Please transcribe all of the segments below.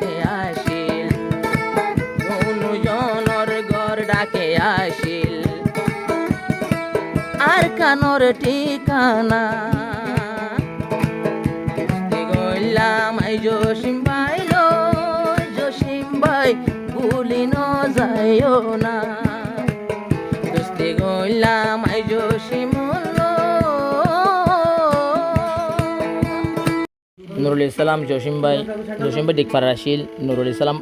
ডাকে আসিল দুজনের ঘর ডাকে আসিল আর কানোর ঠিকানা গইলাম আই জসিম ভাই লো জসিম ভাই ভুলি ন যাইও না দোস্তি গইলাম আই জসিম নুরুল ইসলাম জসিম ভাই ডিকপার আসিল নুরুল ইসলাম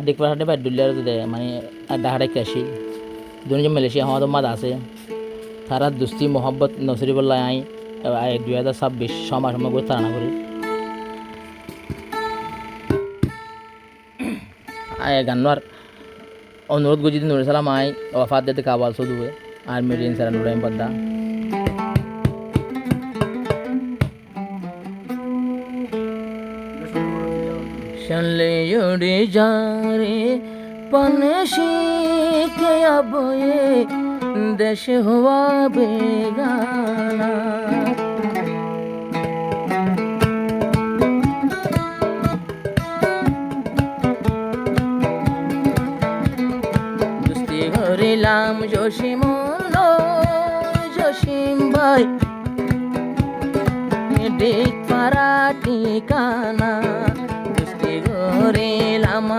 ডিকপার দুলিয়ার মানে ডাহাডাকি আসিল দুজন মালয়েশিয়া হওয়া মাদ আছে তারা দুস্তি মোহাম্মত নসরিবুল্লাহ আই 2026 সময় করে তারা করি গান্নার অনুরোধ গুজি নুরুল ইসলাম আই ওয়াফাত দিতে কাবাল সদুবে আর মিডিয়ান সারা নুরাইম পদ্দা চলে উড়ে যারে পনশি কে আবয়ে দেশ হওয়া বেগানা দুস্তি করিলাম জসিম ভাই ডিক পারা ঠিকানা দুস্তি করিলাম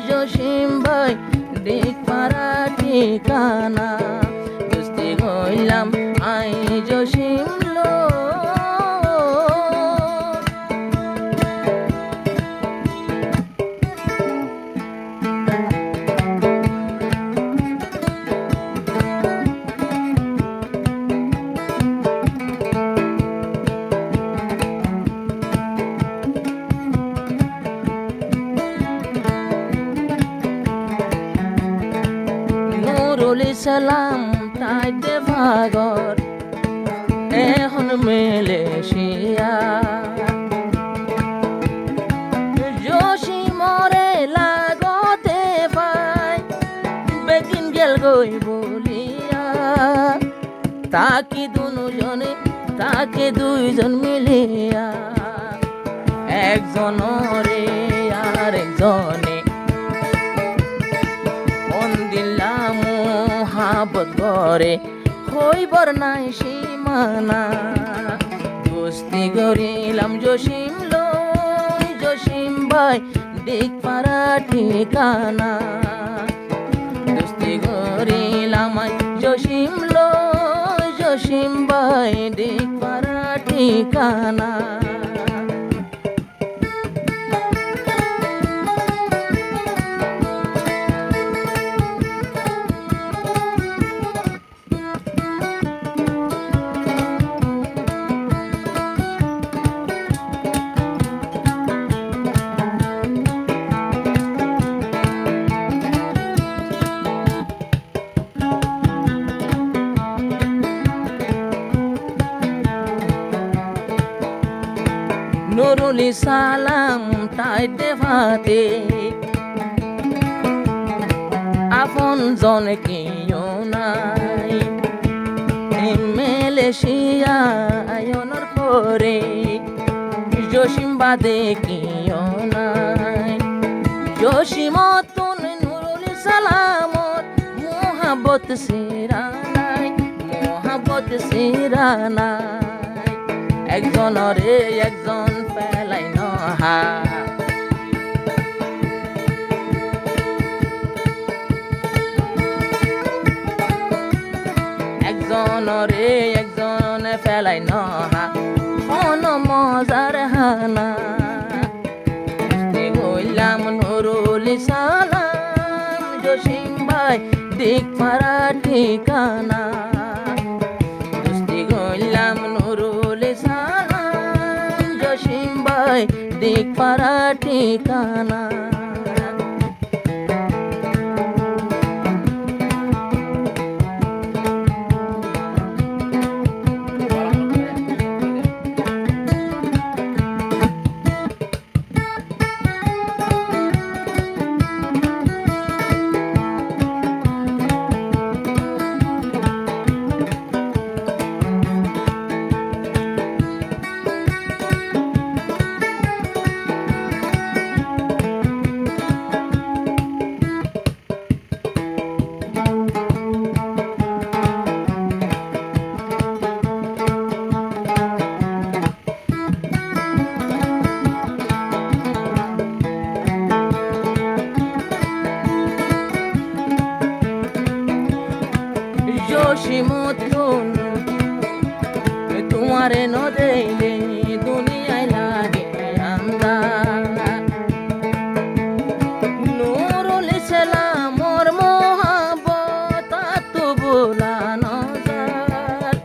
জসিম ভাই ডিক পারা ঠিকানা দুস্তি করিলাম আই জসিম নুরুল ইসলাম তাইতে ভাগর এখন মালয়েশিয়া জসিমরে লাগতে পাই বেদিন গেল গই বলিয়া তাকে দুইজন মিলিয়া একজনরে আর একজনে মোহাবত করে হইবর নাই সীমানা দোস্তি করিলাম জসিম ভাই ডিক পারা ঠিকানা দোস্তি করিলাম জসিম ভাই ডিক পারা ঠিকানা নুরুল ইসলাম তাইতে ভাতে আপন জন কেউ নাই মালয়েশিয়া আয়নের পরে জসিম বাদে কেউ নাই জসিমতুন নুরুল ইসলামত মোহাবত সেরা নাই একজনরে একজন পেলাই নহা একজনরে একজন পেলাই নহা কোন মজার হানা গইলাম নুরুল ইসলাম জসিম ভাই ডিক পারা ঠিকানা দোস্তি গইলাম নুরুল ইসলাম জসিম ভাই ডিক পারা ঠিকানা তোমারে ন দেখলে দুনিয়ায় লাগে আন্দার নুরুল ইসলাম মোর মোহাব্বত তো বোলানো যার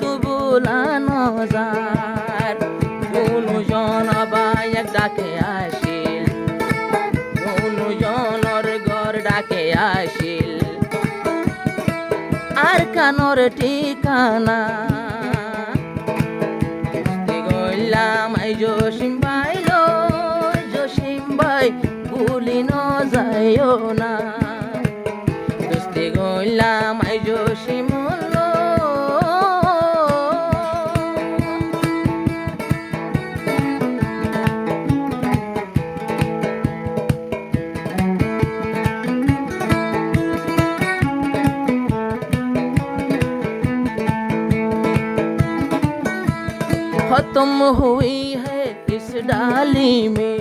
তো বোলানো যার দুজন আবার এক ডাকে আসিল দুজনের ঘর ডাকে আসিল আর কানর ঠিকানা গইলাম আই জসিম ভাই লো জসিম ভাই ভুলি ন যাইও না দোস্তি গইলাম আই জসিম লো खत्म हुई है इस डाली में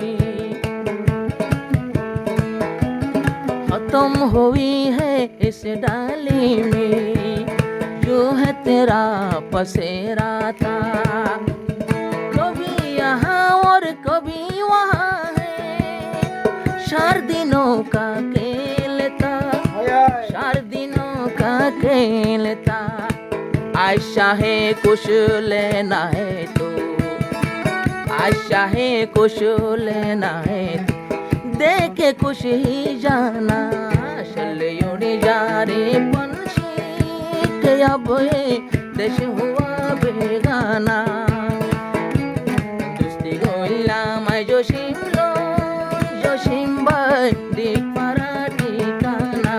खत्म हुई है इस डाली में जो है तेरा पसेरा था कभी यहाँ और कभी वहाँ है चार दिनों का खेल था चार दिनों का खेल था आशा है कुछ लेना है तो आशा है कुछ लेना है दे के कुछ ही जाना चलियोड़ी जा रे पंछी के अब ये देश हुआ बेगाना दोस्ती गोइलाम आय জসিম ভাই দিক পারা ঠিকানা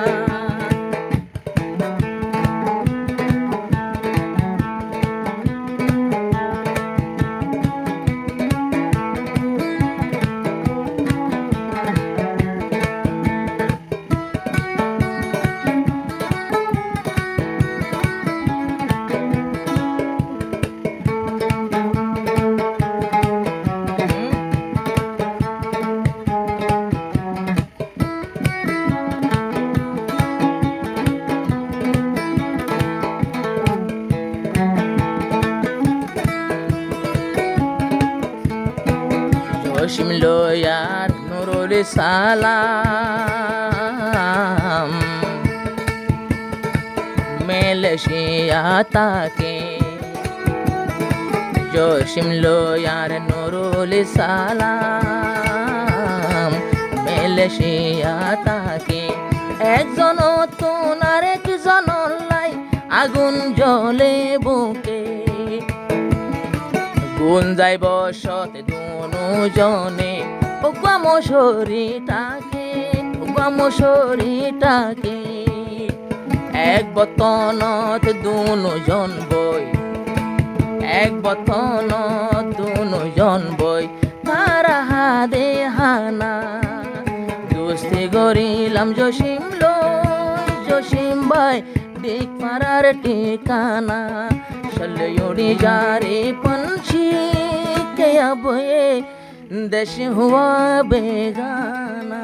জসিম লয়ার নুরুল সালাম মেলেশিয়া তাকে জসিম লয়ার নুরুল সালাম মেলেশিয়া তাকে একজন তুন আর একজন লাই আগুন জ্বলে বুকে গুণ যাই বসতে দুজনে মশরিটাকে এক বতনত দুজন বই এক বতনত দুজন বই তারা হাদে হানা দোস্তি গরিলাম জসিম ভাই দিক পারার ঠিকানা চলিयोड़ी जा रे पंछी के अब ये देश हुआ बेगाना।